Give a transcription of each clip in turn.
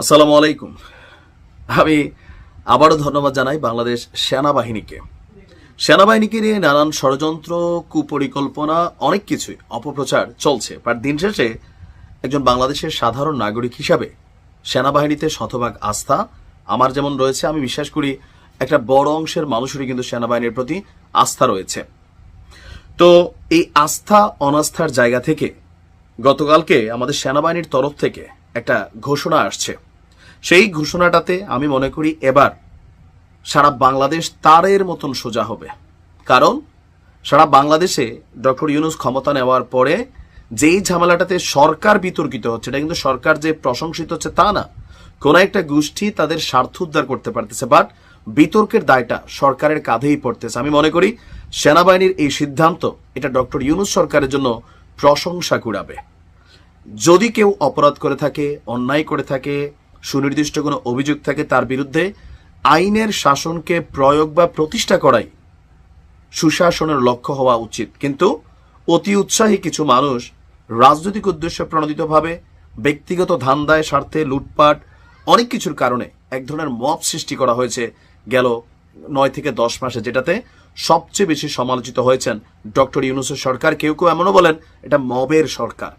আসসালামু আলাইকুম। আমি আবারও ধন্যবাদ জানাই বাংলাদেশ সেনাবাহিনীকে নিয়ে নানান ষড়যন্ত্র, কুপরিকল্পনা, অনেক কিছুই অপপ্রচার চলছে। বাট দিন শেষে একজন বাংলাদেশের সাধারণ নাগরিক হিসাবে সেনাবাহিনীতে শতভাগ আস্থা আমার যেমন রয়েছে, আমি বিশ্বাস করি একটা বড় অংশের মানুষেরই কিন্তু সেনাবাহিনীর প্রতি আস্থা রয়েছে। তো এই আস্থা অনাস্থার জায়গা থেকে গতকালকে আমাদের সেনাবাহিনীর তরফ থেকে একটা ঘোষণা আসছে। সেই ঘোষণাটাতে আমি মনে করি এবার সারা বাংলাদেশ তারের মতন সোজা হবে। কারণ সারা বাংলাদেশে ডক্টর ইউনূস ক্ষমতা নেওয়ার পরে যেই ঝামেলাটাতে সরকার বিতর্কিত হচ্ছে, এটা কিন্তু সরকার যে প্রশংসিত হচ্ছে তা না, কোন একটা গোষ্ঠী তাদের স্বার্থ উদ্ধার করতে পারতেছে, বাট বিতর্কের দায়টা সরকারের কাঁধেই পড়তেছে। আমি মনে করি সেনাবাহিনীর এই সিদ্ধান্ত এটা ডক্টর ইউনূস সরকারের জন্য প্রশংসা কুড়াবে। যদি কেউ অপরাধ করে থাকে, অন্যায় করে থাকে, সুনির্দিষ্ট কোনো অভিযোগ থাকে, তার বিরুদ্ধে আইনের শাসনকে প্রয়োগ বা প্রতিষ্ঠা করাই সুশাসনের লক্ষ্য হওয়া উচিত। কিন্তু অতি উৎসাহী কিছু মানুষ রাজনৈতিক উদ্দেশ্য প্রণোদিতভাবে ব্যক্তিগত ধান্দায়, স্বার্থে, লুটপাট, অনেক কিছুর কারণে এক ধরনের মব সৃষ্টি করা হয়েছে গেল 9 থেকে 10 মাসে, যেটাতে সবচেয়ে বেশি সমালোচিত হয়েছেন ডক্টর ইউনূসের সরকার। কেউ কেউ এমনও বলেন এটা মবের সরকার।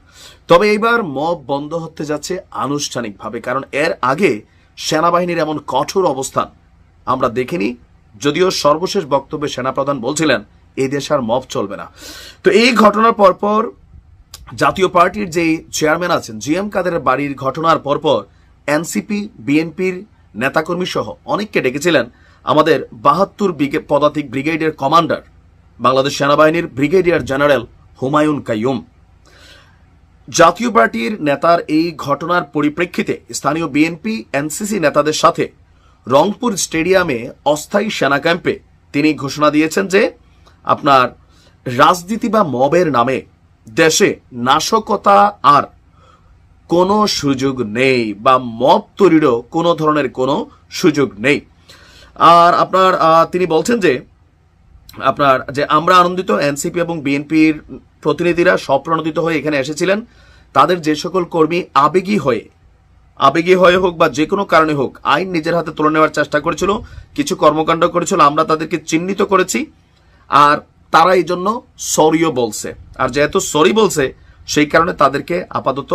তবে এইবার মব বন্ধ হতে যাচ্ছে আনুষ্ঠানিকভাবে, কারণ এর আগে সেনাবাহিনীর এমন কঠোর অবস্থান আমরা দেখিনি। যদিও সর্বশেষ বক্তব্যে সেনাপ্রধান বলছিলেন এই দেশ আর মব চলবে না। তো এই ঘটনার পরপর জাতীয় পার্টির যে চেয়ারম্যান আছেন জিএম কাদেরের বাড়ির ঘটনার পরপর এনসিপি, বিএনপির নেতাকর্মী সহ অনেককে ডেকেছিলেন আমাদের 72 পদাতিক ব্রিগেডের কমান্ডার, বাংলাদেশ সেনাবাহিনীর ব্রিগেডিয়ার জেনারেল হুমায়ুন কাইয়ুম। জাতীয় পার্টির নেতার এই ঘটনার পরিপ্রেক্ষিতে স্থানীয় বিএনপি, এনসিসি নেতাদের সাথে রংপুর স্টেডিয়ামে অস্থায়ী সেনা ক্যাম্পে তিনি ঘোষণা দিয়েছেন যে আপনার রাজনীতি বা মবের নামে দেশে নাশকতা আর কোনো সুযোগ নেই, বা মব তৈরিরও কোনো ধরনের কোনো সুযোগ নেই। আর তিনি বলছেন যে আমরা আনন্দিত, এনসিপি এবং বিএনপির প্রতিনিধিরা স্বপ্রণোদিত হয়ে এখানে এসেছিলেন। তাদের যে সকল কর্মী আবেগী হয়ে হোক বা যে কোনো কারণে হোক আইন নিজের হাতে তুলে নেওয়ার চেষ্টা করেছিল, কিছু কর্মকাণ্ড করেছিল, আমরা তাদেরকে চিহ্নিত করেছি। আর তারা এই জন্য সরিও বলছে। আর যেহেতু সরি বলছে, সেই কারণে তাদেরকে আপাতত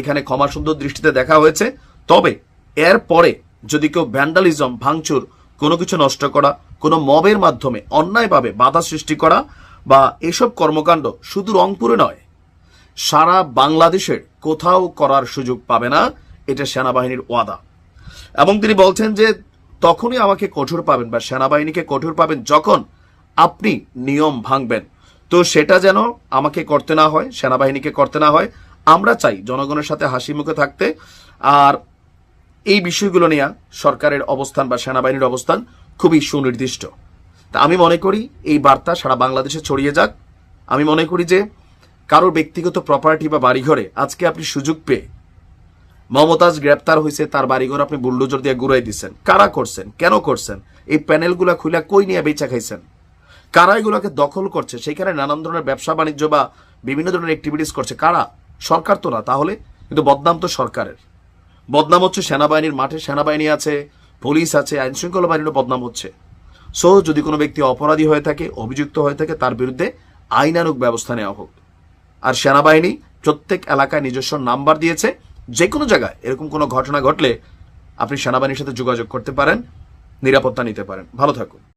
এখানে ক্ষমা সুন্দর দৃষ্টিতে দেখা হয়েছে। তবে এর পরে যদি কেউ ভ্যান্ডালিজম, ভাঙচুর, কোনো কিছু নষ্ট করা, কোনো মবের মাধ্যমে অন্যায়ভাবে বাধা সৃষ্টি করা বা এসব কর্মকাণ্ড শুধু রংপুরে নয়, সারা বাংলাদেশের কোথাও করার সুযোগ পাবে না, এটা সেনাবাহিনীর ওয়াদা। এবং তিনি বলছেন যে তখনই আমাকে কঠোর পাবেন বা সেনাবাহিনীকে কঠোর পাবেন যখন আপনি নিয়ম ভাঙবেন। তো সেটা যেন আমাকে করতে না হয়, সেনাবাহিনীকে করতে না হয়। আমরা চাই জনগণের সাথে হাসি মুখে থাকতে। আর এই বিষয়গুলো নিয়ে সরকারের অবস্থান বা সেনাবাহিনীর অবস্থান খুবই সুনির্দিষ্ট। তা আমি মনে করি এই বার্তা সারা বাংলাদেশে ছড়িয়ে যাক। আমি মনে করি যে কারোর ব্যক্তিগত প্রপার্টি বা বাড়িঘরে আজকে আপনি সুযোগ পেয়ে, মমতাজ গ্রেপ্তার হয়েছে, তার বাড়িঘর আপনি বুলডোজার দিয়ে গুড়াই দিচ্ছেন, কারা করছেন, কেন করছেন? এই প্যানেলগুলা খুলে কই নিয়ে বেচা খাইছেন? কারা এগুলোকে দখল করছে? সেইখানে নানান ধরনের ব্যবসা বাণিজ্য বা বিভিন্ন ধরনের অ্যাক্টিভিটিস করছে কারা? সরকার তো না। তাহলে কিন্তু বদনাম তো সরকারের। বদনাম হচ্ছে সেনাবাহিনীর। মাঠে সেনাবাহিনী আছে, পুলিশ আছে, আইন শৃঙ্খলা বাহিনীরও বদনাম হচ্ছে। সো যদি কোনো ব্যক্তি অপরাধী হয়ে থাকে, অভিযুক্ত হয়ে থাকে, তার বিরুদ্ধে আইনানুগ ব্যবস্থা নেওয়া হোক। আর সেনাবাহিনী প্রত্যেক এলাকায় নিজস্ব নাম্বার দিয়েছে। যে কোনো জায়গায় এরকম কোনো ঘটনা ঘটলে আপনি সেনাবাহিনীর সাথে যোগাযোগ করতে পারেন, নিরাপত্তা নিতে পারেন। ভালো থাকুন।